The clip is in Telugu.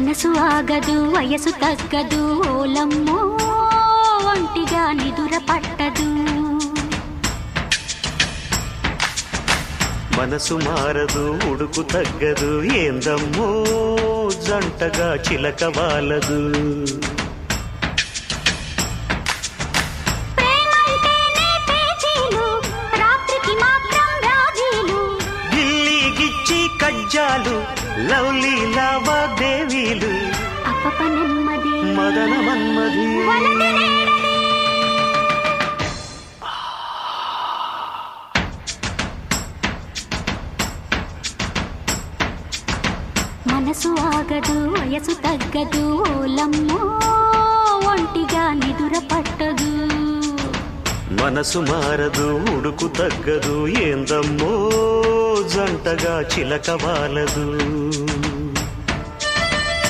మనసు ఆగదు వయసు తగ్గదు ఓలమ్మో ఒంటిగా నిదుర పట్టదు మనసు మారదు ఉడుకు తగ్గదు ఏందమ్మో జంటగా చిలక వాలదు కజ్జాలు లవ్లీ లావాదేవీలు అప్పప నెమ్మది మదన మన్మది మనసు ఆగదు వయసు తగ్గదు ఓలమ్మో ఒంటిగా నిదుర పట్టదు మనసు మారదు ఉడుకు తగ్గదు ఏందమ్మో జంటగా చిలక వాలదు